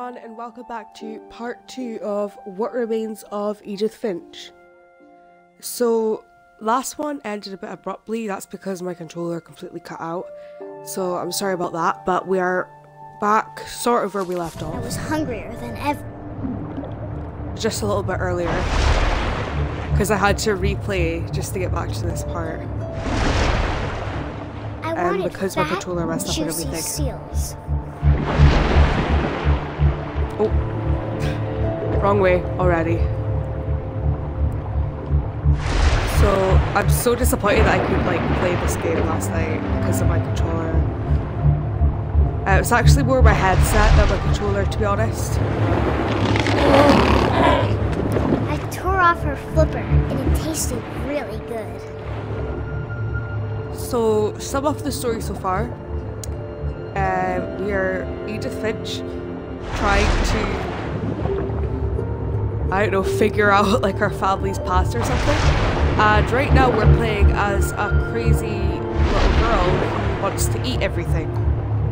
everyone, and welcome back to part 2 of What Remains of Edith Finch. So, last one ended a bit abruptly. That's because my controller completely cut out. So, I'm sorry about that, but we are back sort of where we left off. I was hungrier than ever. Just a little bit earlier. Because I had to replay just to get back to this part. I wanted because my controller messed up and everything. Seals. Oh, wrong way already. So I'm so disappointed that I couldn't play this game last night because of my controller. It's actually more my headset than my controller, to be honest. I tore off her flipper and it tasted really good. So some of the story so far, we are Edith Finch trying to, I don't know, figure out her family's past or something. And right now we're playing as a crazy little girl who wants to eat everything.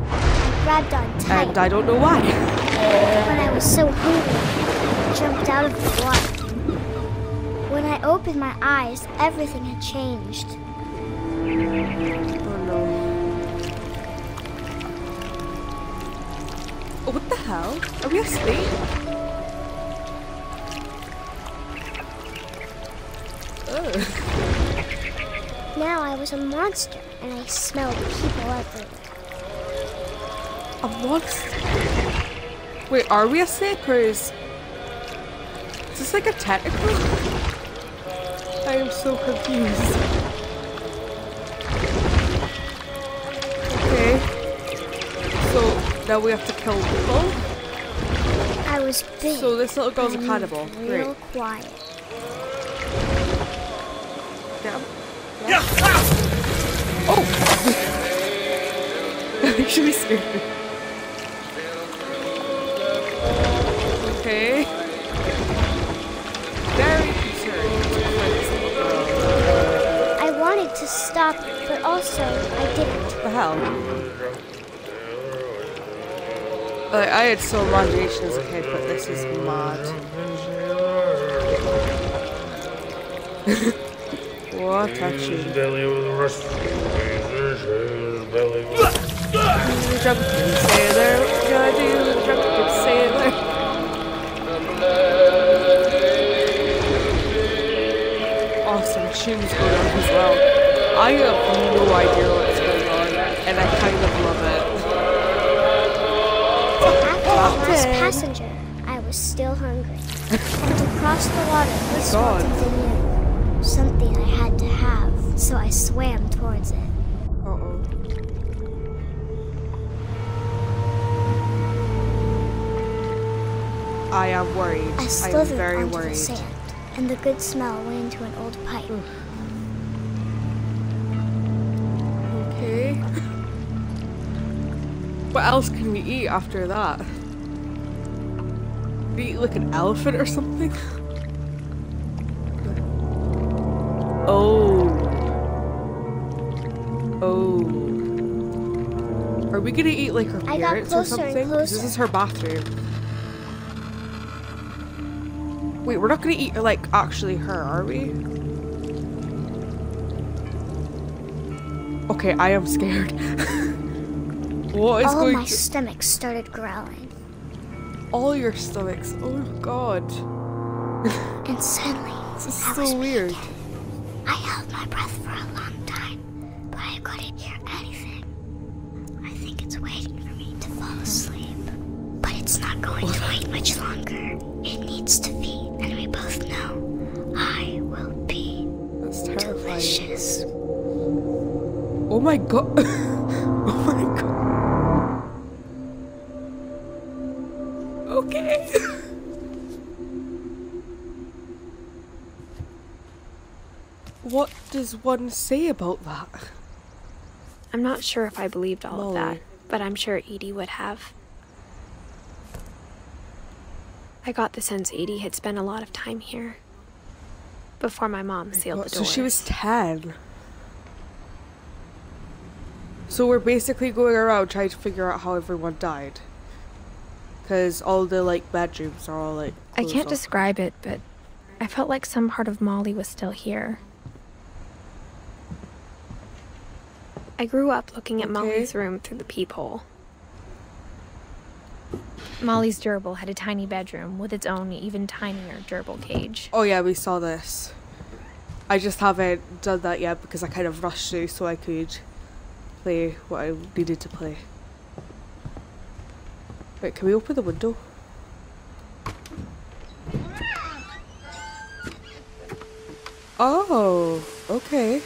I grabbed on tight. And I don't know why. When I was so hungry, I jumped out of the water. When I opened my eyes, everything had changed. Oh no. Oh, what the hell? Are we asleep? Ugh. Now I was a monster, and I smelled people everywhere. A monster? Wait, are we asleep or is this like a technical? I am so confused. Okay. So now we have to kill people? I was big. So this little girl's a cannibal. Real Great. quiet. Get him. Yeah. Oh! Actually scared me. Okay. Very concerned. I wanted to stop, but also I didn't. What the hell? I had so imagination as a kid, but this is mad. What a tune. The drunken sailor, what can I do with the drunken sailor? Awesome tunes going on as well. I have no idea what's going on, and I kind of love it. After the last passenger, I was still hungry. And to cross the water was something new. Something I had to have, so I swam towards it. Uh-oh. I am worried. I am slithered very onto worried. the sand, and the good smell went into an old pipe. Okay. What else can we eat after that? We eat like an elephant or something? Oh. Oh. Are we gonna eat like her parents or something? Because this is her bathroom. Wait, we're not gonna eat actually her, are we? Okay, I am scared. What is going All my stomach started growling. All your stomachs? Oh my god. And suddenly, This is I so was weird. Again. I held my breath for a long time, but I couldn't hear anything. I think it's waiting for me to fall asleep. But it's not going to wait much longer. It needs to feed, and we both know I will be That's terrifying. delicious. Oh my god. Oh my god. Okay. What does one say about that? I'm not sure if I believed all of Molly. that, but I'm sure Edie would have. I got the sense Edie had spent a lot of time here before my mom sealed the doors. So she was 10. So we're basically going around trying to figure out how everyone died. Because all the like bedrooms are all like I closed can't off. describe it, but I felt like some part of Molly was still here. I grew up looking at Molly's room through the peephole. Molly's gerbil had a tiny bedroom with its own even tinier gerbil cage. Oh yeah, we saw this. I just haven't done that yet because I kind of rushed through so I could play what I needed to play. Wait, can we open the window? Oh, okay.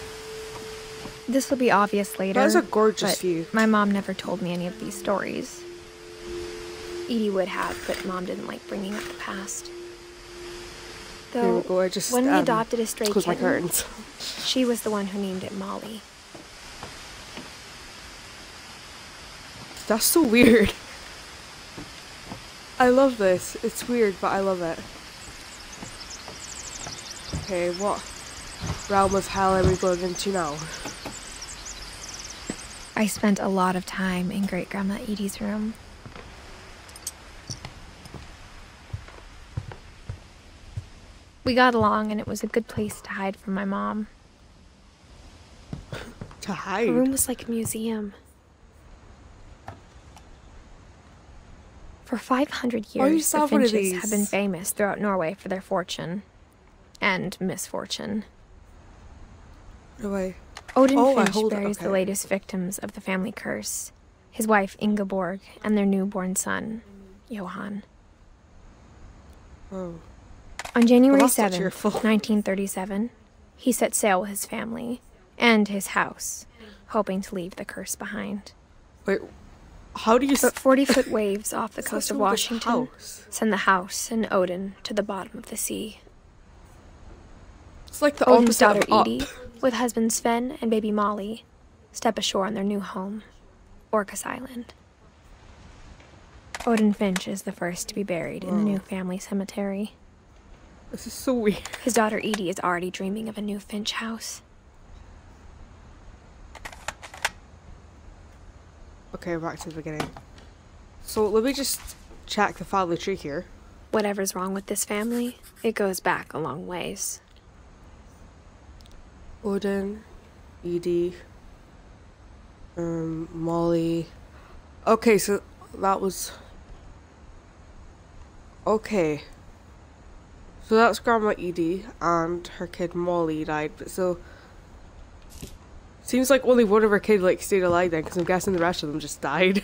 This will be obvious later. That is a gorgeous but view. My mom never told me any of these stories. Edie would have, but Mom didn't like bringing up the past. There Though, we go. I just when we adopted a stray close my kitten, curtains. she was the one who named it Molly. That's so weird. I love this. It's weird, but I love it. Okay, what realm of hell are we going into now? I spent a lot of time in Great-Grandma Edie's room. We got along, and it was a good place to hide from my mom. To hide? The room was like a museum. For 500 Oh, you years, saw the one of Finches have been these. famous throughout Norway for their fortune. And misfortune. No way. Odin Oh, I Finch hold it, buries the okay. latest victims of the family curse. His wife Ingeborg and their newborn son, Johan. Oh. On January Well, that's not 7th, cheerful. 1937, he set sail with his family and his house, hoping to leave the curse behind. Wait, how do you... But 40-foot waves off the What's coast of wrong with this Washington house? send the house and Odin to the bottom of the sea. It's like the Odin's opposite daughter of up. Edie, with husband Sven and baby Molly, step ashore on their new home, Orcas Island. Odin Finch is the first to be buried in the new family cemetery. This is so weird. His daughter Edie is already dreaming of a new Finch house. Okay, back to the beginning. So let me just check the family tree here. Whatever's wrong with this family, it goes back a long ways. Odin, Edie, Molly. Okay, so that was... Okay. So that's Grandma Edie and her kid Molly died, but so... Seems like only one of her kids like stayed alive then, because I'm guessing the rest of them just died.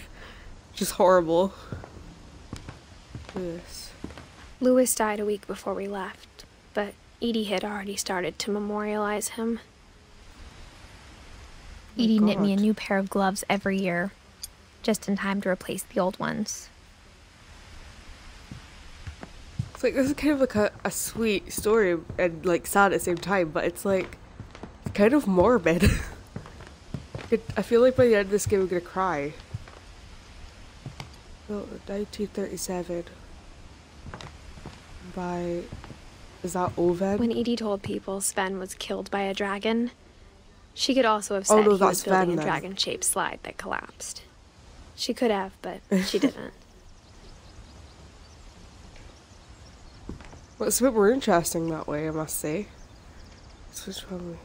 Just horrible. Yes. Louis died a week before we left, but Edie had already started to memorialize him. Oh Edie knit me a God. new pair of gloves every year, just in time to replace the old ones. It's like, this is kind of like a sweet story and like sad at the same time, but it's like kind of morbid. I feel like by the end of this game I'm gonna cry. Oh, 1937 by... Is that Oven? When Edie told people Sven was killed by a dragon, she could also have said Oh, no, he was that's building Sven a then. dragon-shaped slide that collapsed. She could have, but she didn't. Well, it's a bit more interesting that way, I must say. Switch family.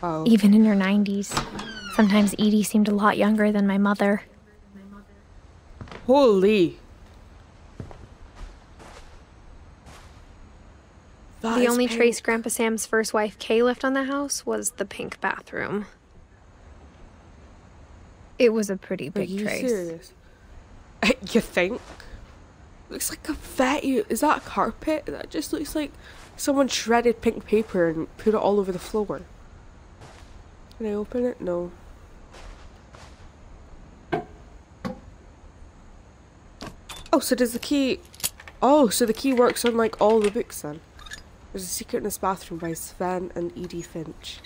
Wow. Even in her 90s, sometimes Edie seemed a lot younger than my mother. Holy! That The is only pink. trace Grandpa Sam's first wife Kay left on the house was the pink bathroom. It was a pretty Are big you trace. serious? You think? Looks like a fatty. Is that a carpet? That just looks like someone shredded pink paper and put it all over the floor. Can I open it? No. Oh, so does the key... Oh, so the key works on like all the books then. There's a secret in this bathroom by Sven and Edie Finch.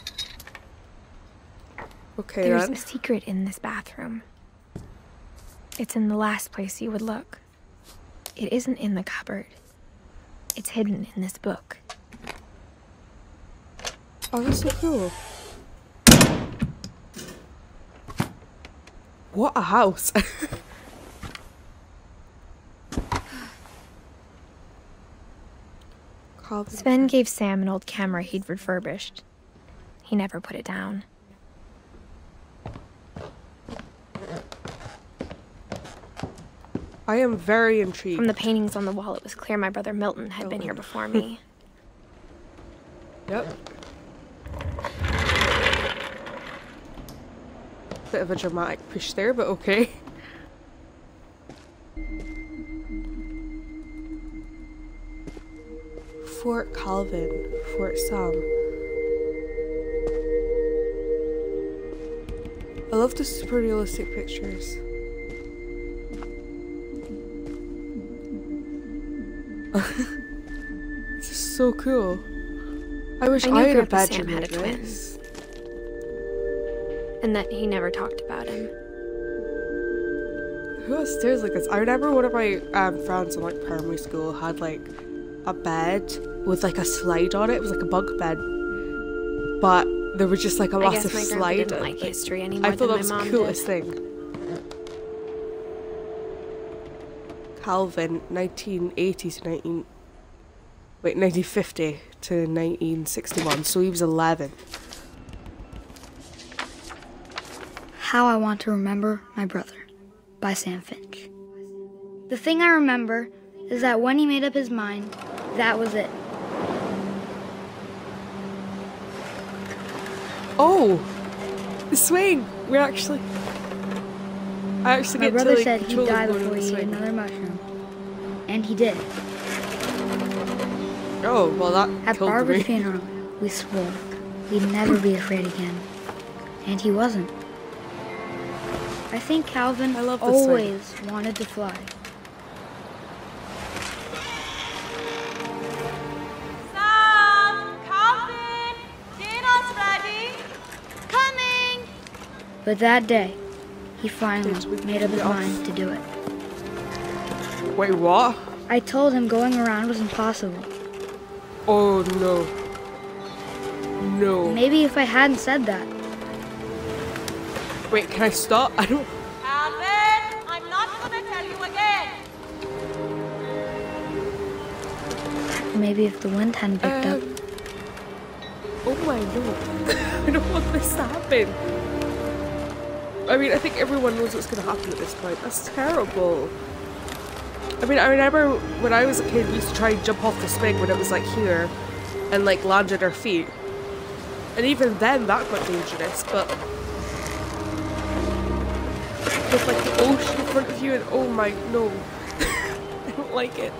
Okay There's then. a secret in this bathroom. It's in the last place you would look. It isn't in the cupboard. It's hidden in this book. Oh, that's so cool. What a house. Calvin. Sven gave Sam an old camera he'd refurbished. He never put it down. I am very intrigued. From the paintings on the wall, it was clear my brother Milton had been here before me. Yep. Bit of a dramatic push there, but okay. Fort Calvin, Fort Sam. I love the super realistic pictures. This is so cool. I wish I had a bedroom like this. And that he never talked about him. Who has stairs like this? I remember one of my friends in like primary school had like a bed with like a slide on it. It was like a bunk bed, but there was just like a massive slide. Didn't like history anymore. I thought that was the coolest thing. Calvin, 1950 to 1961. So he was 11. How I Want to Remember My Brother by Sam Finch. The thing I remember is that when he made up his mind, that was it. Oh! The swing! I actually My get brother to, like, said he'd control die the before he ate swing. another mushroom. And he did. Oh, well that At killed Barbara's me. funeral, we swore we'd never be afraid again. And he wasn't. I think Calvin I love this always wanted to fly. Sam! Calvin! Dinner's ready! Coming! But that day, he finally Did we made up his get off? mind to do it. Wait, what? I told him going around was impossible. Oh no. No. Maybe if I hadn't said that. Wait, can I stop? I don't. Calvin! I'm not gonna tell you again! Maybe if the wind hadn't picked up. Oh my no. I don't want this to happen. I mean, I think everyone knows what's going to happen at this point. That's terrible. I mean, I remember when I was a kid, we used to try and jump off the swing when it was like here and like land at our feet. And even then, that got dangerous, but with like the ocean in front of you and oh my, no. I don't like it.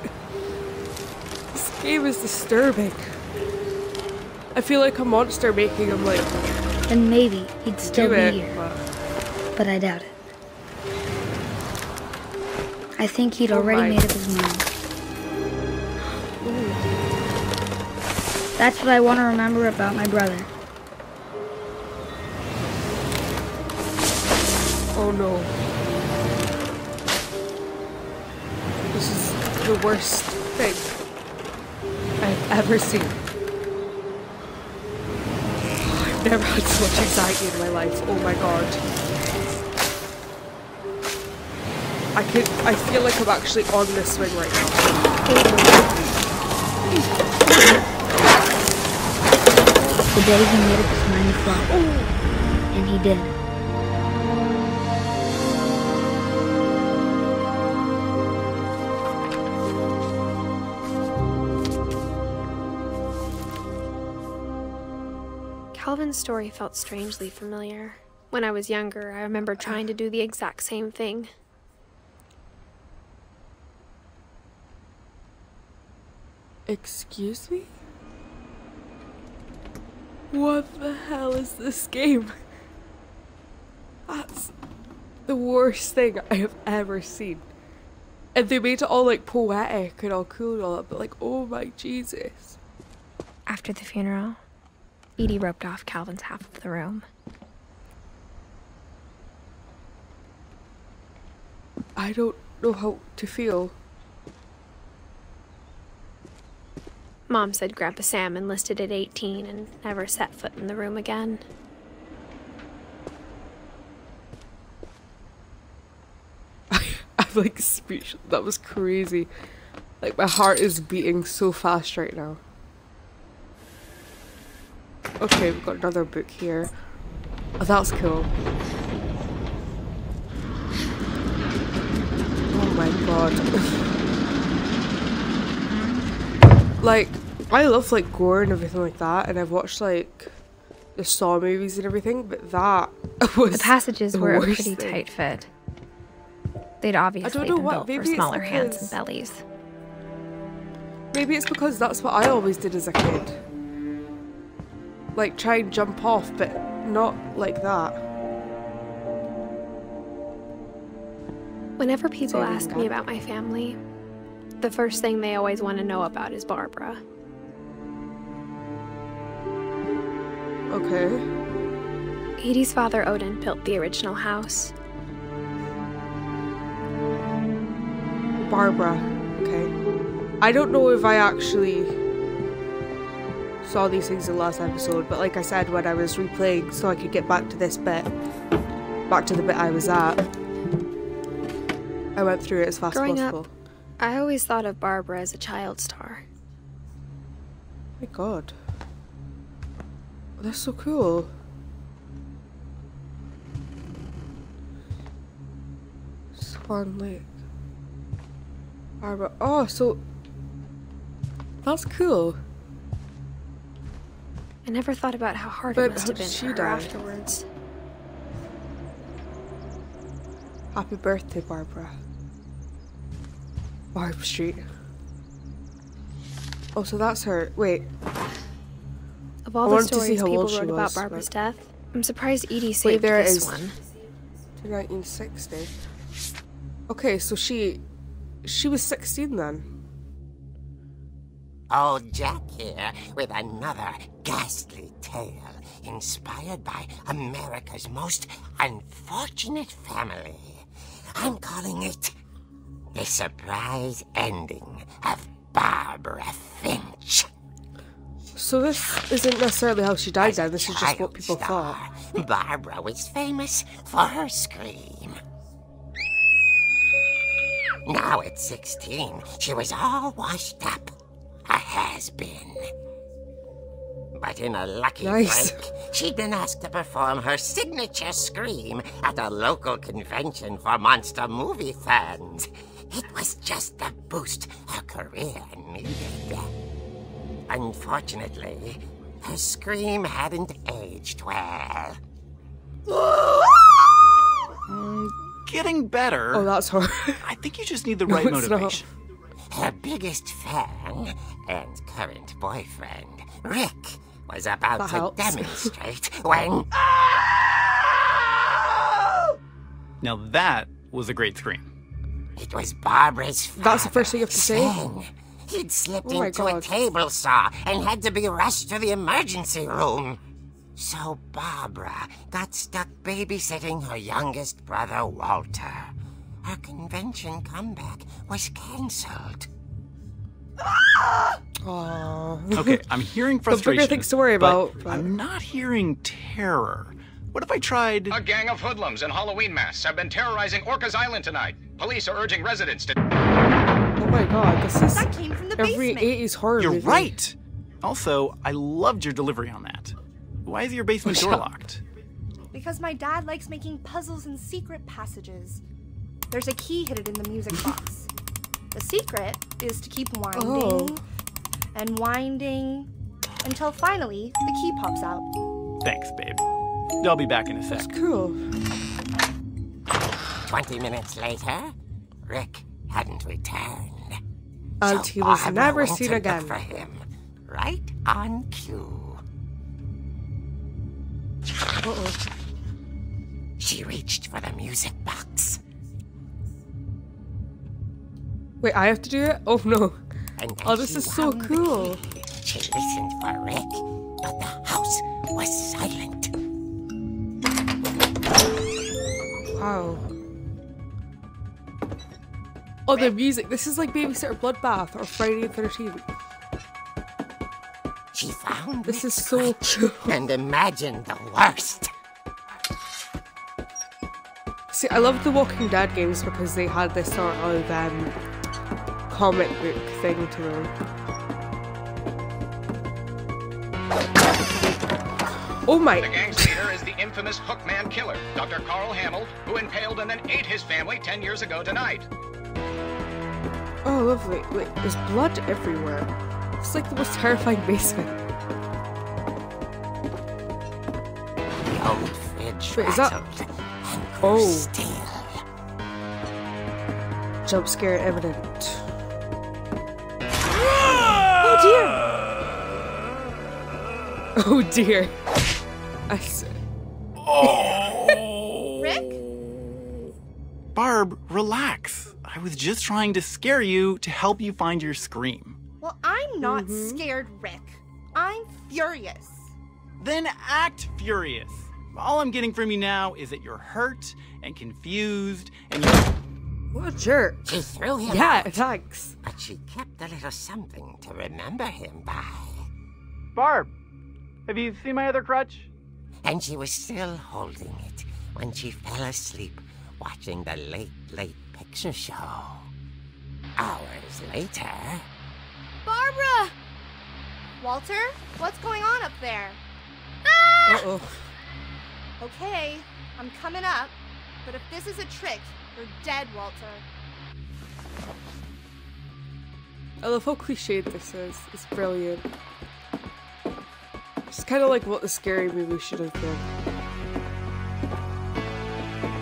This game is disturbing. I feel like a monster making him like Then maybe he'd still do be it, here. but But I doubt it. I think he'd Oh already my. made up his mind. That's what I want to remember about my brother. oh no. This is the worst thing I've ever seen. I've never had so much anxiety in my life. Oh my god. I feel like I'm actually on this swing right now. The day he made up his mind to fly. And he did. Calvin's story felt strangely familiar. When I was younger, I remember trying to do the exact same thing. Excuse me? What the hell is this game? That's the worst thing I have ever seen. And they made it all like poetic and all cool and all that, but like, oh my Jesus. After the funeral, Edie roped off Calvin's half of the room. I don't know how to feel. Mom said Grandpa Sam enlisted at 18 and never set foot in the room again. I'm like speechless. That was crazy. Like my heart is beating so fast right now. Okay, we've got another book here. Oh, that's cool. Oh my god. Like, I love like gore and everything like that, and I've watched like the Saw movies and everything, but that was The passages the were a worst pretty thing. tight fit. They'd obviously know been what, built for maybe it's smaller hands and because- bellies. Maybe it's because that's what I always did as a kid. Like, try and jump off, but not like that. Whenever people Saving ask me Barbara. about my family, the first thing they always want to know about is Barbara. Okay. Edie's father, Odin, built the original house. Barbara. Okay. I don't know if I actually saw these things in the last episode, but like I said, when I was replaying so I could get back to this bit, back to the bit I was at, I went through it as fast as Growing possible. up, I always thought of Barbara as a child star. My god. That's so cool. Swan Lake. Barbara. Oh, so that's cool. I never thought about how hard But it must how have did been she for her die? afterwards. Happy birthday, Barbara. Barb Street. Oh, so that's her. Wait. Of I all the wanted to see stories how people old she wrote was, about Barbara's but- death, I'm surprised Edie saved there it this is. one. To 1960. Okay, so she was 16 then. Old Jack here with another ghastly tale inspired by America's most unfortunate family. I'm calling it The Surprise Ending of Barbara Finch. So this isn't necessarily how she died As a then, this is just what child people star, thought. Barbara was famous for her scream. Now at 16, she was all washed up. A has-been. But in a lucky Nice. break, she'd been asked to perform her signature scream at a local convention for monster movie fans. It was just the boost her career needed. Unfortunately, her scream hadn't aged well. Getting better. Oh, that's her. I think you just need the No, right it's not. motivation. Her biggest fan and current boyfriend, Rick, was about That to helps. demonstrate when... Now that was a great scream. It was Barbara's father. That's the first thing you have to say? Sven. He'd slipped Oh my into a God. table saw and had to be rushed to the emergency room. So Barbara got stuck babysitting her youngest brother, Walter. Her convention comeback was cancelled. Aww. Okay, I'm hearing The frustration. bigger things to worry but about. but- I'm not hearing terror. What if I tried... A gang of hoodlums in Halloween masks have been terrorizing Orcas Island tonight. Police are urging residents to... Oh my god, this is That came from the every basement. 80s horror You're movie. right! Also, I loved your delivery on that. Why is your basement door locked? Because my dad likes making puzzles and secret passages. There's a key hidden in the music box. The secret is to keep winding Oh. and winding until finally the key pops out. Thanks, babe. I'll be back in a sec. Cool. 20 minutes later, Rick hadn't returned. And he was Barbara never went seen to look again. for him, right on cue. Uh-oh. She reached for the music box. Wait, I have to do it? Oh no. And Oh, this is so wound the cool. key. She listened for Rick, but the house was silent. Wow. Oh, the music. This is like Babysitter Bloodbath or Friday the 13th. She found This is Rick's so crutch cool. and imagined the worst. See, I love the Walking Dead games because they had this sort of comic book thing to them. Oh my. The gang's leader is the infamous Hookman killer, Dr. Carl Hamill, who impaled and then ate his family 10 years ago tonight. Oh, lovely. Wait, there's blood everywhere. It's like the most terrifying basement. The old fridge Wait, is that... rattled and grew Oh. still. Jump scare imminent. Oh dear! Oh dear. Rick? Barb, relax. I was just trying to scare you to help you find your scream. Well, I'm not scared, Rick. I'm furious. Then act furious. All I'm getting from you now is that you're hurt and confused and you're... What a jerk. She threw him Yeah, out, thanks. but she kept a little something to remember him by. Barb, have you seen my other crutch? And she was still holding it when she fell asleep watching the late picture show. Hours later... Barbara! Walter, what's going on up there? Uh-oh. Okay, I'm coming up, but if this is a trick, you're dead, Walter. I love how cliched this is. It's brilliant. It's kind of like what the scary movie should have been.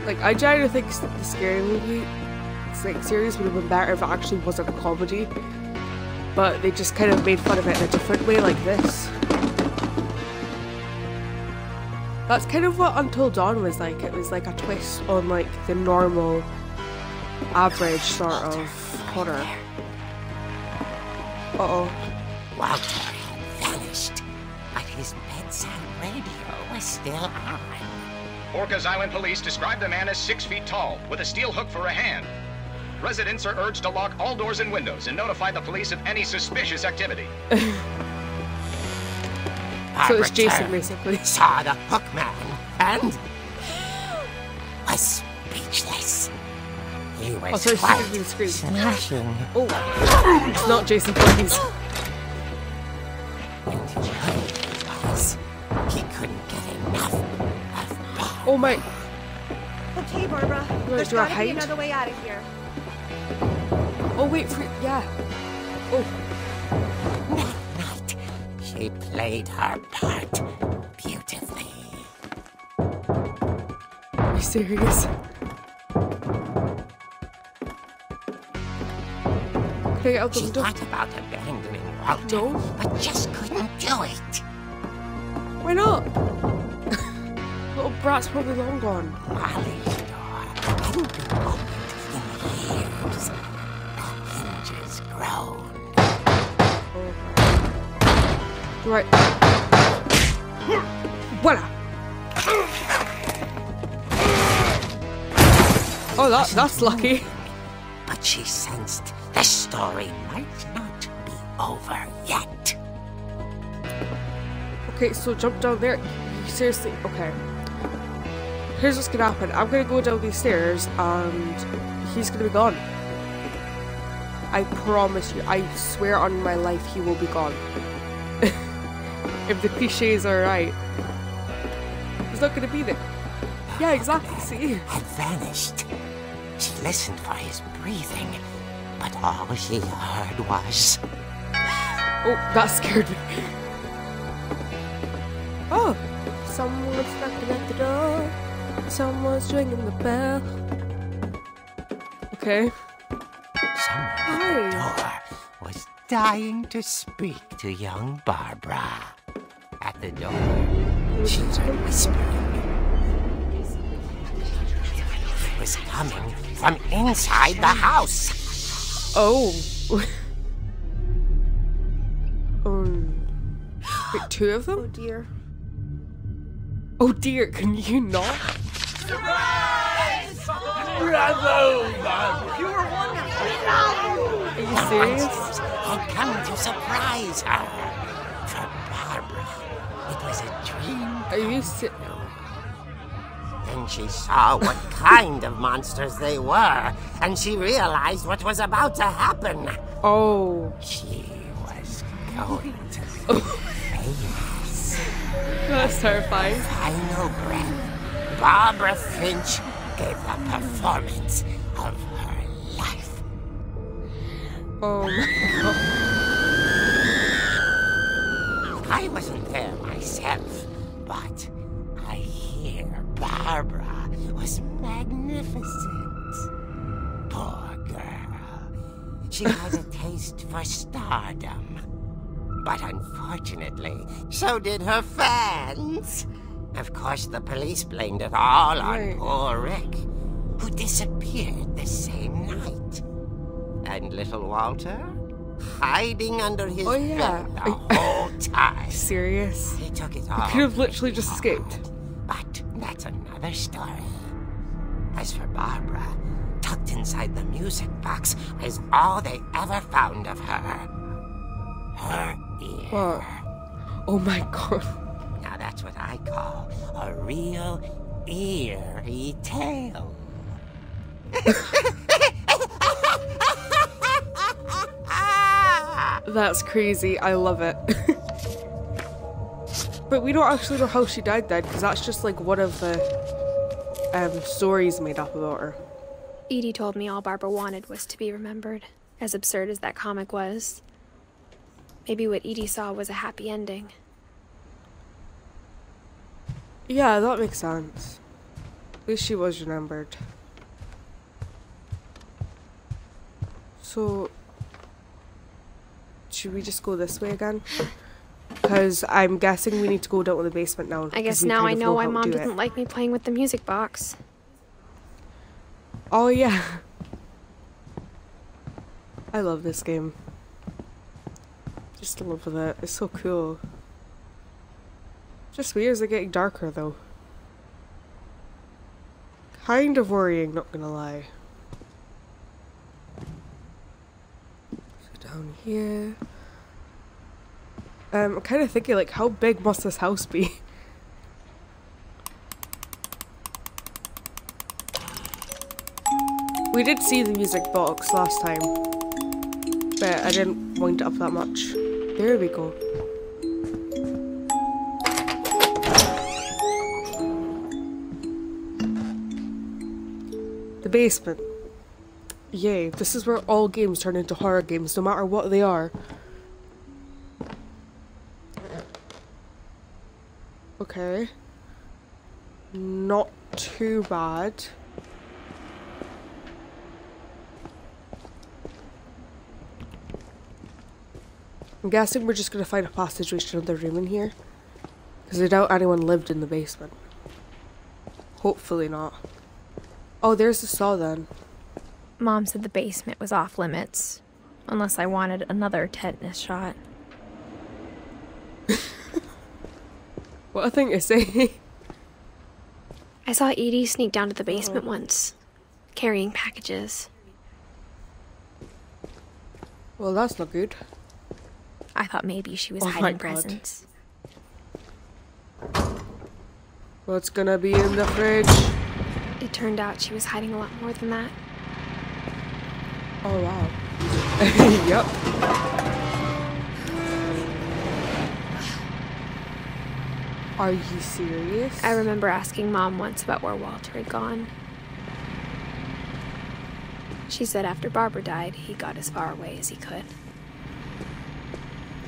Like, I genuinely think the scary movie, it's like, series would have been better if it actually wasn't a comedy. But they just kind of made fun of it in a different way, like this. That's kind of what Until Dawn was like. It was like a twist on like the normal, average sort of horror. Uh-oh. Walter had vanished, but his bedside radio was still on. Orcas Island police describe the man as 6 feet tall, with a steel hook for a hand. Residents are urged to lock all doors and windows and notify the police of any suspicious activity. So it's Jason, basically. Saw the Hookman and was speechless. He was Oh, sorry, quite she didn't even scream. smashing. Oh, it's not Jason, please. And he couldn't get enough of Bob. Oh my. Okay, Barbara, there's do I gotta be hide? another way out of here. Oh wait, yeah. Oh. That night, she played her part beautifully. Are you serious? Can I get out the She window? thought about abandoning Walter, No. but just couldn't do it. Why not? Little brat's probably long gone. Molly's door hadn't been opened in years. The hinges groaned. Right. Voila! Oh, that's lucky. But she sensed the story might not be over yet. Okay, so jump down there. Seriously, okay. Here's what's gonna happen. I'm gonna go down these stairs and he's gonna be gone. I promise you, I swear on my life he will be gone. If the cliches are right. He's not gonna be there. Yeah, exactly, see? Had vanished. She listened for his breathing, but all she heard was... Oh, that scared me. Oh! Someone's knocking at the door. Someone's ringing the bell. Okay. Someone at the door was dying to speak to young Barbara. At the door, she heard whispering. It was coming from inside the house. Oh. Wait, two of them? Oh dear. Oh dear, can you not? Surprise! Bravo, Are you serious? had come to surprise her. For Barbara, it was a dream. Are you serious? Then she saw what kind of monsters they were, and she realized what was about to happen. Oh. She was going to be famous. That's terrifying. Final breath, Barbara Finch gave the performance of her life. Oh my god. I wasn't there myself, but I hear Barbara was magnificent. Poor girl. She had a taste for stardom. But unfortunately, so did her fans. Of course, the police blamed it all on poor Rick, who disappeared the same night. And little Walter, hiding under his bed the whole time. Serious? He took it all. I could have literally just escaped. But that's another story. As for Barbara, tucked inside the music box is all they ever found of her. Her ear. What? Oh my god. Now that's what I call a real eerie tale. That's crazy. I love it. But we don't actually know how she died then, because that's just like one of the stories made up about her. Edie told me all Barbara wanted was to be remembered, as absurd as that comic was. Maybe what Edie saw was a happy ending. Yeah, that makes sense. At least she was remembered. So, should we just go this way again? Because I'm guessing we need to go down to the basement now. I guess now I know why Mom doesn't like me playing with the music box. Oh yeah. I love this game. Just love it. It's so cool. Just weird as it's getting darker though. Kind of worrying, not gonna lie. So down here. I'm kind of thinking like, how big must this house be? We did see the music box last time, but I didn't wind it up that much. There we go. The basement. Yay, this is where all games turn into horror games, no matter what they are. Okay. Not too bad. I'm guessing we're just gonna find a passageway to another room in here. Because I doubt anyone lived in the basement. Hopefully not. Oh, there's the saw then. Mom said the basement was off limits. Unless I wanted another tetanus shot. What a thing to say. I saw Edie sneak down to the basement once, carrying packages. Well, that's not good. I thought maybe she was Oh my hiding God. presents. What's gonna be in the fridge? It turned out she was hiding a lot more than that. Oh wow. Yep. Are you serious? I remember asking Mom once about where Walter had gone. She said after Barbara died, he got as far away as he could.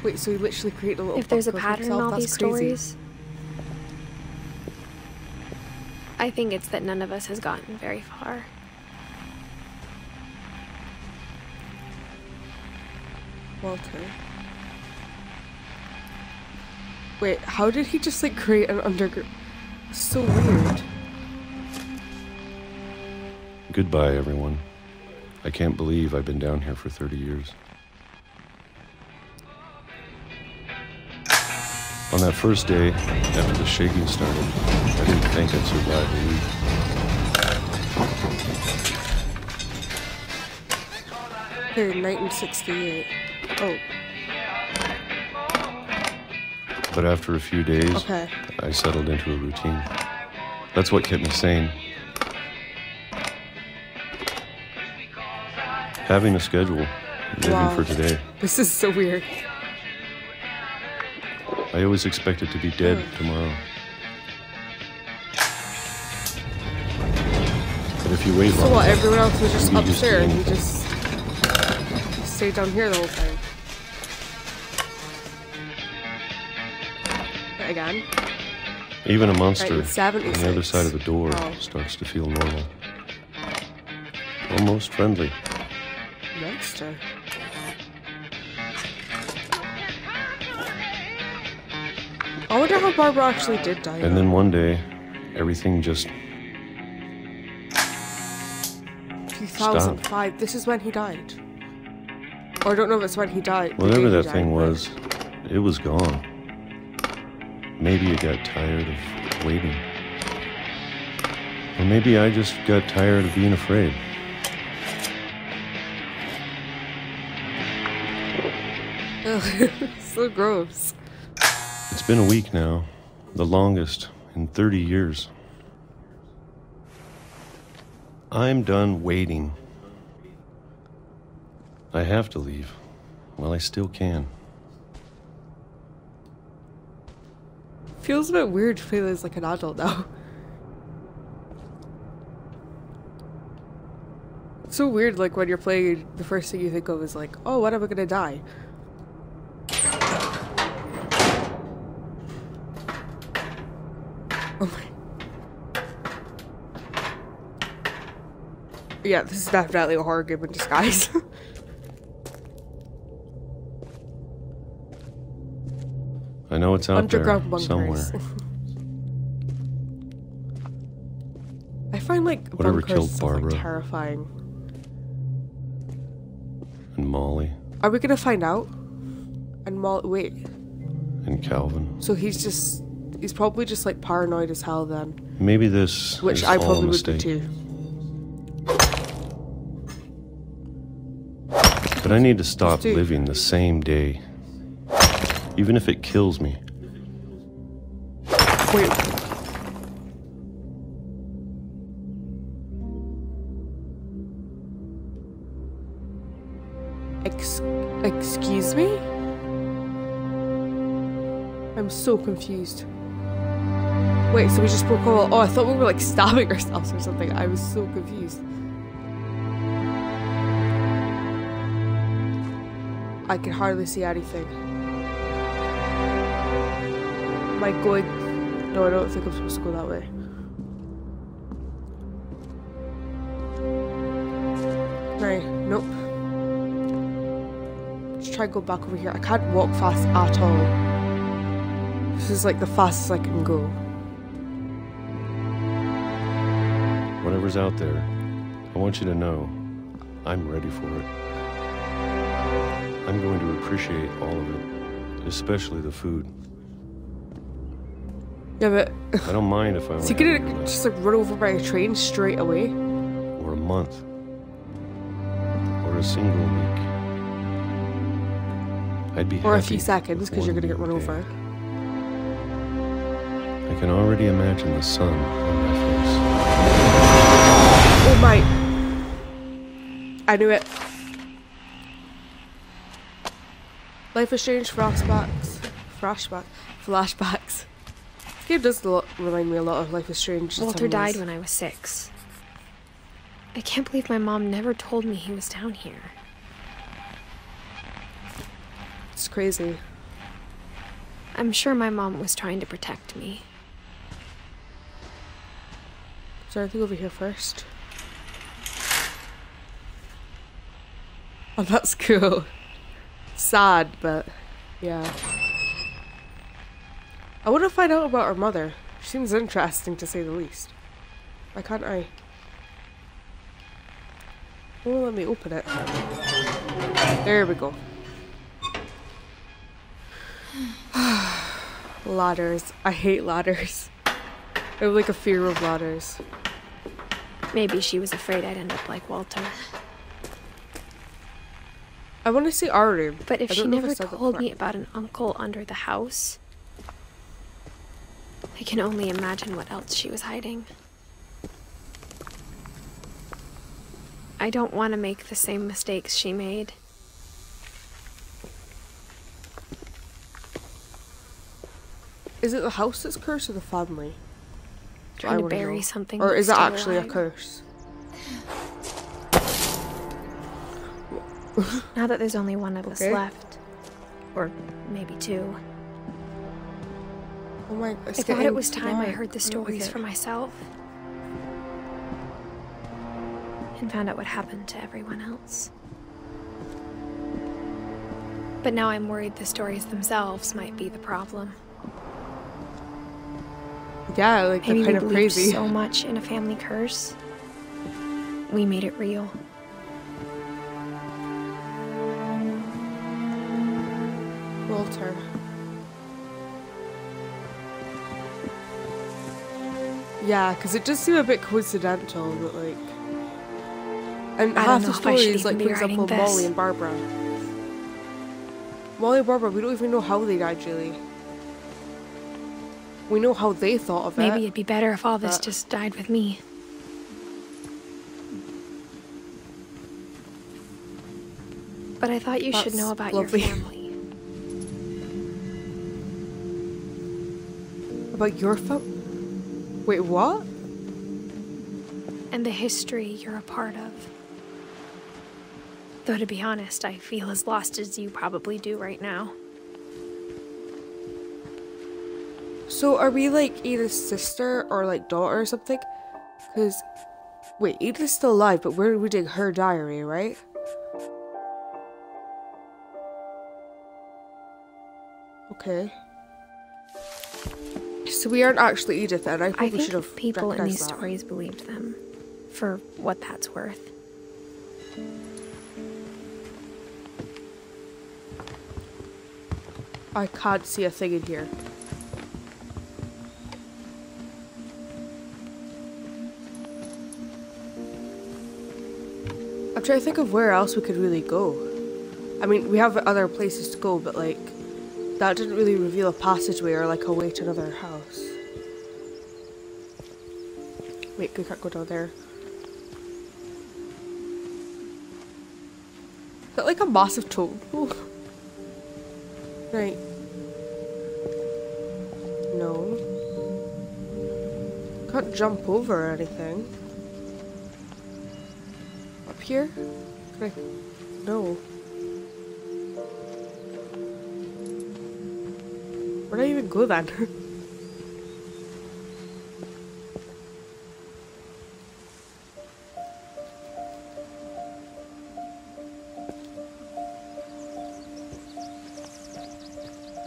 Wait, so he literally created a little If there's a book of pattern in himself? all That's these crazy. stories, I think it's that none of us has gotten very far. Walter. Wait, how did he just like create an underground? So weird. Goodbye, everyone. I can't believe I've been down here for 30 years. On that first day, after the shaking started, I didn't think I'd survive a week. Here, 1968. Oh. But after a few days, Okay. I settled into a routine. That's what kept me sane. Having a schedule, living Wow. for today. This is so weird. I always expected to be dead tomorrow. But if you wait long So what, everyone else was just you used to upstairs and he anything. just stayed down here the whole time? Again? Even a monster Right, with on the other 76. side of the door Oh. starts to feel normal. Almost friendly. Monster. I wonder how Barbara actually did die. And then one day, everything just 2005. This is when he died. Or I don't know if it's when he died. the whatever day he that died, thing but- was, it was gone. Maybe it got tired of waiting. Or maybe I just got tired of being afraid. Ugh, so gross. It's been a week now, the longest in 30 years. I'm done waiting. I have to leave. Well, I still can. Feels a bit weird to feel as like an adult now. It's so weird, like when you're playing, the first thing you think of is like, oh, when am I gonna die? Oh my. Yeah, this is definitely a horror game in disguise. I know it's out Underground there bunkers. somewhere. I find like Whatever bunkers killed and stuff, like, Barbara. terrifying. And Molly Are we gonna find out? And wait, and Calvin. so he's probably just like paranoid as hell then. Maybe this Which is I all a probably would be mistake. too. But I need to stop do. living the same day. Even if it kills me. Wait. Excuse me? I'm so confused. Wait, so we just broke all. Oh, I thought we were like stabbing ourselves or something. I was so confused. I can hardly see anything. Am I going? No, I don't think I'm supposed to go that way. Right, nope. Let's try and go back over here. I can't walk fast at all. This is like the fastest I can go. Whatever's out there, I want you to know I'm ready for it. I'm going to appreciate all of it, especially the food. Yeah, but I don't mind if I is only he have a gonna minute, just like run over by a train straight away? or a month, or a single week. I'd be Or a happy few seconds with because you're one gonna get run day. over. I can already imagine the sun on my face. Oh my! I knew it. Life is Strange flashbacks. Flashbacks. This game does remind me a lot of Life is Strange. in Walter some died ways. when I was 6. I can't believe my mom never told me he was down here. It's crazy. I'm sure my mom was trying to protect me. Is there anything over here first? Oh, that's cool. Sad, but yeah. I want to find out about her mother. She seems interesting to say the least. Why can't I? Oh, let me open it. There we go. Ladders. I hate ladders. I have like a fear of ladders. Maybe she was afraid I'd end up like Walter. I want to see our room. But if I she don't know I never said that told before. me about an uncle under the house, I can only imagine what else she was hiding. I don't want to make the same mistakes she made. Is it the house that's cursed or the family? Trying to bury something. Or is it still actually alive. a curse? Now that there's only one of us Okay. left, or maybe two, Oh my, I thought it was time I heard the stories Okay. for myself. And found out what happened to everyone else. But now I'm worried the stories themselves might be the problem. Yeah, like Maybe they're we kind of believed crazy. so much in a family curse. We made it real. Walter. Yeah, because it does seem a bit coincidental, but like, and I half don't the know if I should stories, like even be for example, writing Molly this. and Barbara. Molly and Barbara, we don't even know how they died, really. We know how they thought of Maybe it. it'd be better if all this but- just died with me. But I thought you should That's know about lovely. your family. About your phone? Wait, what? And the history you're a part of. Though to be honest, I feel as lost as you probably do right now. So are we like Edith's sister or like daughter or something? Because, wait, Edith's still alive, but we're reading her diary, right? Okay. So we aren't actually Edith then. I I probably should think have people in these recognized that. stories believed them, for what that's worth. I can't see a thing in here. I'm trying to think of where else we could really go. I mean, we have other places to go, but like, that didn't really reveal a passageway or like a way to another house. Wait, we can't go down there. Is that like a massive toad? Oh. Right. No. Can't jump over or anything. Up here? Can I? No. Where'd I even go then?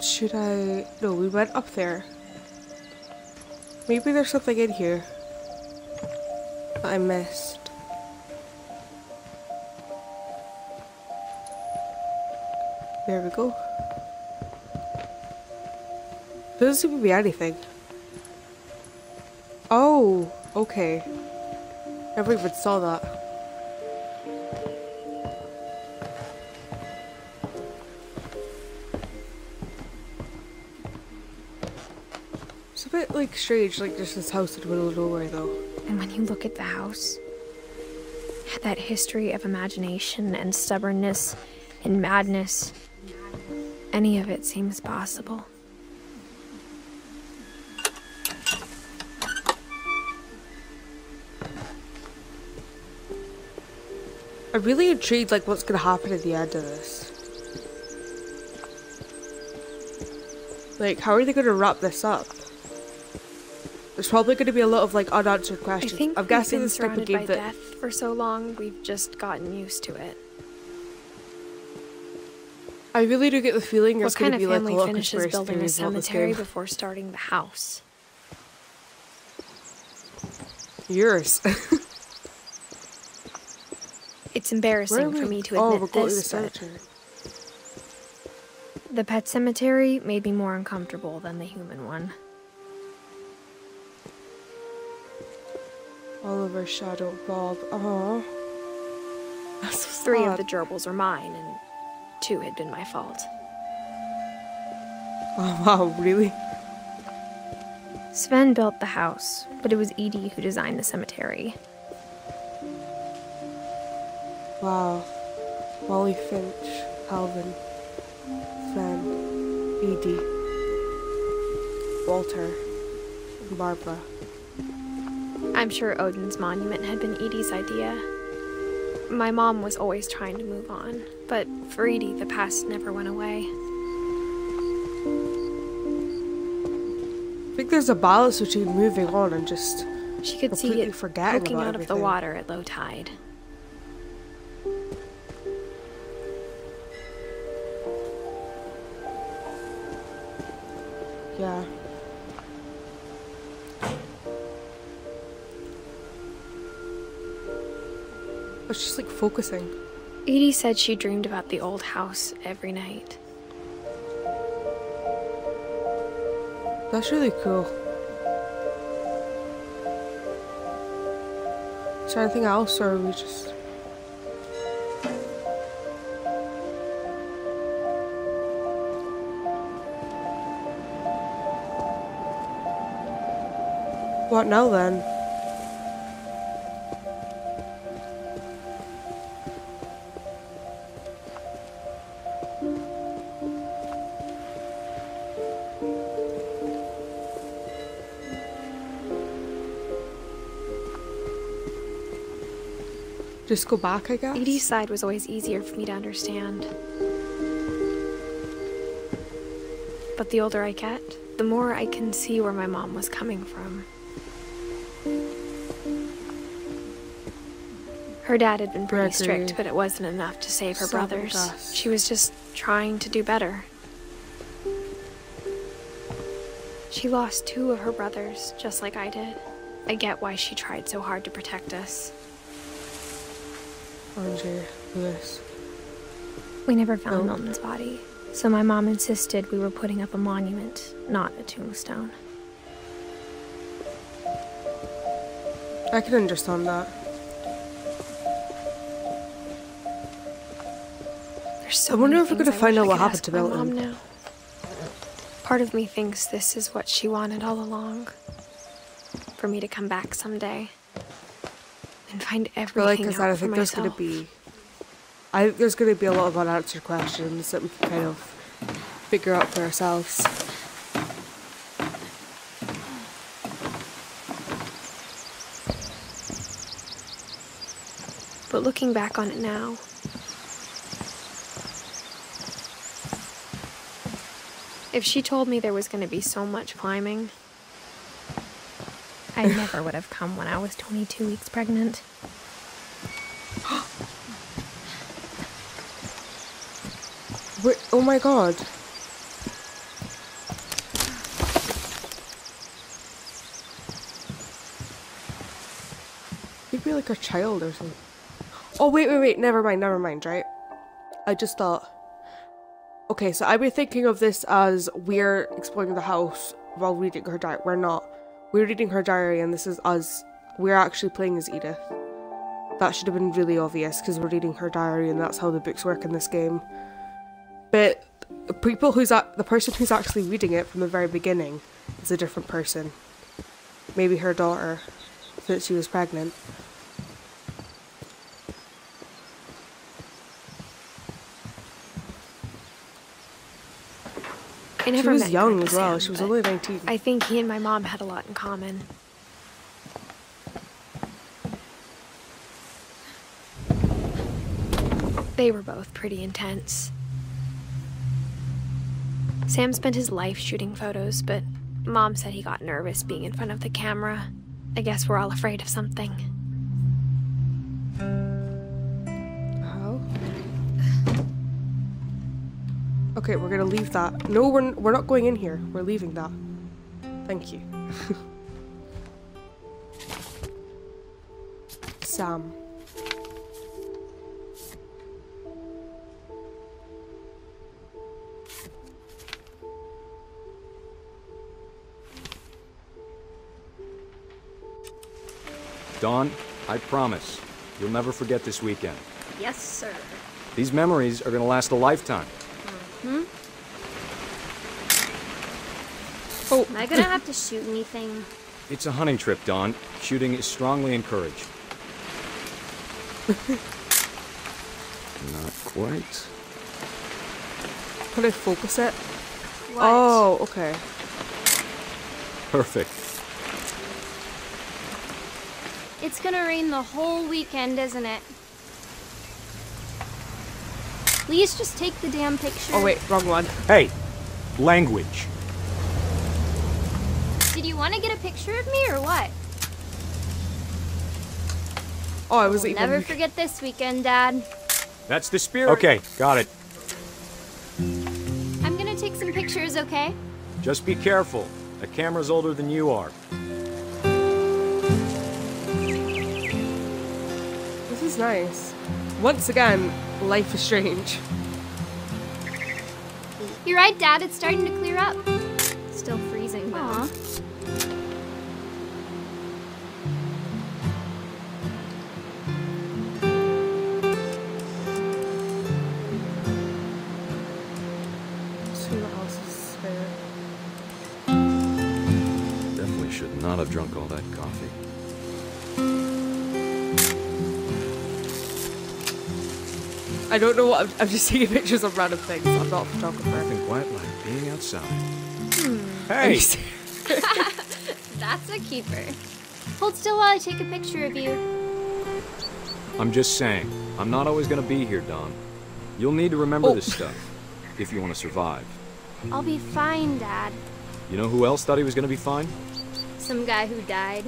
Should I? No, we went up there. Maybe there's something in here that I missed. There we go. Doesn't seem to be anything. Oh, okay. Never even saw that. It's a bit like strange, like just this house in the middle of nowhere though. And when you look at the house, it had that history of imagination and stubbornness and madness. Any of it seems possible. I'm really intrigued like what's gonna happen at the end of this. Like, how are they gonna wrap this up? There's probably gonna be a lot of like unanswered I questions. think I'm we've guessing been this type of surrounded game by that death for so long, we've just gotten used to it. I really do get the feeling there's What kind gonna of be like a family lot of finishes conspiracy building a theories about this cemetery game. before starting the house? Yours. It's embarrassing for me to Oh, we're admit going to the this, but cemetery. the pet cemetery made me more uncomfortable than the human one. Oliver, Shadow, Bob. Aww. That's so 3 of sad. the gerbils are mine, and 2 had been my fault. Oh wow, really? Sven built the house, but it was Edie who designed the cemetery. Wow. Molly Finch, Calvin, Sven, Edie. Walter and Barbara. I'm sure Odin's monument had been Edie's idea. My mom was always trying to move on, but for Edie, the past never went away. I think there's a balance between moving on and just She could see completely it forgetting poking about out of the everything. water at low tide. Yeah. It's just like focusing. Edie said she dreamed about the old house every night. That's really cool. Is there anything else, or are we just... What now then? Just go back, I guess? Edie's side was always easier for me to understand. But the older I get, the more I can see where my mom was coming from. Her dad had been pretty strict, but it wasn't enough to save her brothers. She was just trying to do better. She lost 2 of her brothers, just like I did. I get why she tried so hard to protect us. Andre, Lewis. We never found Milton's body, so my mom insisted we were putting up a monument, not a tombstone. I can understand that. So I wonder many if we're things going to I find wish out I what could happened ask to my Milton. mom now. Part of me thinks this is what she wanted all along. For me to come back someday and find But everything like I out said, I for think there's myself. going to be a lot of unanswered questions that we can kind of figure out for ourselves. But looking back on it now, if she told me there was going to be so much climbing, I never would have come when I was 22 weeks pregnant. Wait, oh my god. You'd be like a child or something. Oh, wait, never mind, right? I just thought... Okay, so I've been thinking of this as we're exploring the house while reading her diary. We're not. We're reading her diary and this is us. We're actually playing as Edith. That should have been really obvious because we're reading her diary and that's how the books work in this game. But the person who's actually reading it from the very beginning is a different person. Maybe her daughter, since she was pregnant. I never She was met young Grandpa as well. Sam, She was but only 19. I think he and my mom had a lot in common. They were both pretty intense. Sam spent his life shooting photos, but Mom said he got nervous being in front of the camera. I guess we're all afraid of something. How? Okay, we're gonna leave that. No, we're not going in here. We're leaving that. Thank you. Sam. Dawn, I promise, you'll never forget this weekend. Yes, sir. These memories are gonna last a lifetime. Hmm? Oh. Am I gonna have to shoot anything? It's a hunting trip, Dawn. Shooting is strongly encouraged. Not quite. Can I focus it? What? Oh, okay. Perfect. It's gonna rain the whole weekend, isn't it? Please just take the damn picture. Oh wait, wrong one. Hey, language. Did you want to get a picture of me or what? Oh, I was We'll even... never forget this weekend, Dad. That's the spirit. Okay, got it. I'm gonna take some pictures, okay? Just be careful. That camera's older than you are. This is nice. Once again, life is strange. You're right, Dad. It's starting to clear up. Still freezing, though. Aww. See what else is spare. Definitely should not have drunk all that coffee. I don't know what I'm just taking pictures of random things. I'm not a photographer. Nothing quite like being outside. Hey! That's a keeper. Hold still while I take a picture of you. I'm just saying, I'm not always gonna be here, Dawn. You'll need to remember this stuff, if you want to survive. I'll be fine, Dad. You know who else thought he was gonna be fine? Some guy who died.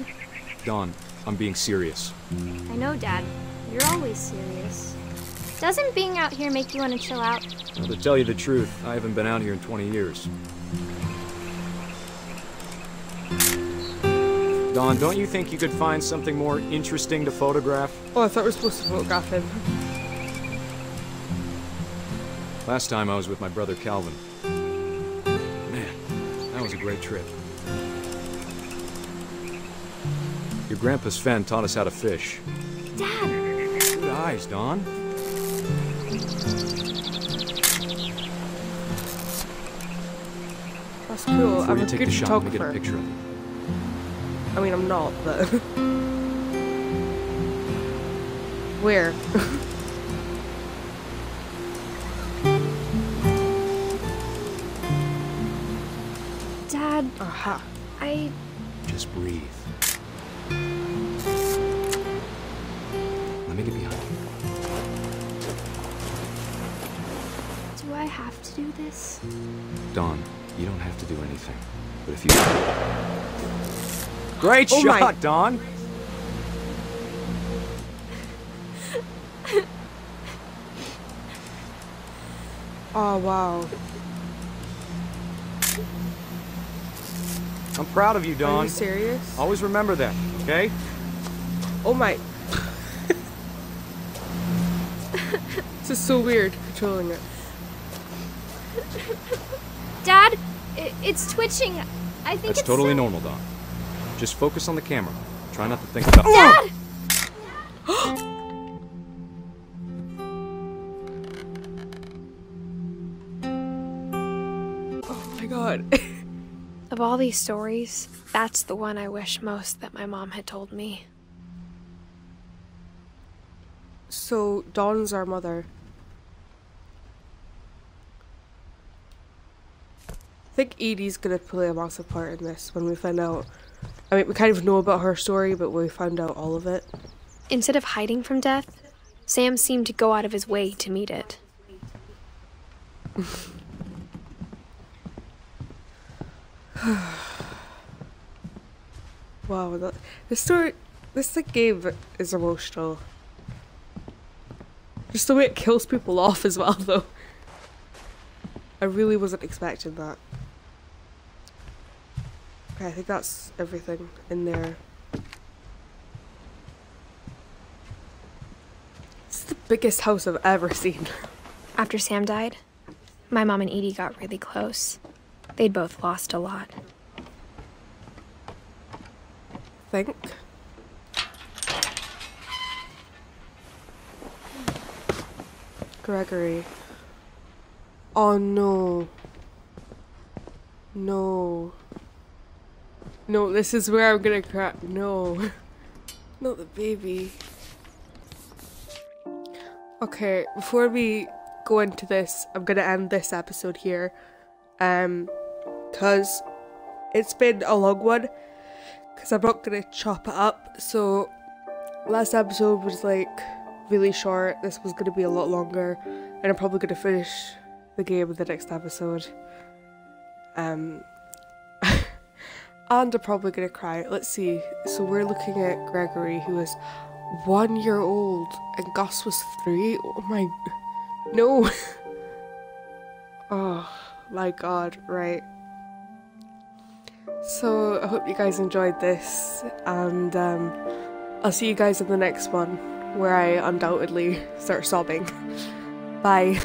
Dawn, I'm being serious. I know, Dad. You're always serious. Doesn't being out here make you want to chill out? Well, to tell you the truth, I haven't been out here in 20 years. Dawn, don't you think you could find something more interesting to photograph? Oh, I thought we were supposed to photograph him. Last time I was with my brother Calvin. Man, that was a great trip. Your grandpa Sven taught us how to fish. Dad! Good eyes, Dawn. That's cool. Before I'm you a take good the shot, let me get a photographer. picture of you. I mean, I'm not, but... Where? Dad, Aha. Just breathe. Let me get behind you. Do I have to do this? Dawn, you don't have to do anything. But if you... Great Oh my- shot, Dawn! Oh, wow. I'm proud of you, Are Dawn. you serious? Always remember that, okay? Oh my... This is so weird, controlling it. Dad, it's twitching. I think That's it's totally so- normal, Dawn. Just focus on the camera. Try not to think about... Dad! Oh my god. Of all these stories, that's the one I wish most that my mom had told me. So, Dawn's our mother. I think Edie's gonna play a massive part in this when we find out. I mean, we kind of know about her story, but we found out all of it. Instead of hiding from death, Sam seemed to go out of his way to meet it. Wow, this game is emotional. Just the way it kills people off as well, though. I really wasn't expecting that. Okay, I think that's everything in there. It's the biggest house I've ever seen. After Sam died, my mom and Edie got really close. They'd both lost a lot. Think. Gregory. Oh no. No. No, this is where I'm gonna cry. No. Not the baby. Okay, before we go into this, I'm gonna end this episode here. Cause it's been a long one because I'm not going to chop it up. So last episode was like really short. This was going to be a lot longer, and I'm probably going to finish the game with the next episode. And I'm probably going to cry. Let's see. So we're looking at Gregory, who is 1 year old, and Gus was 3. Oh my... No! Oh my god, right. So I hope you guys enjoyed this, and I'll see you guys in the next one, where I undoubtedly start sobbing. Bye.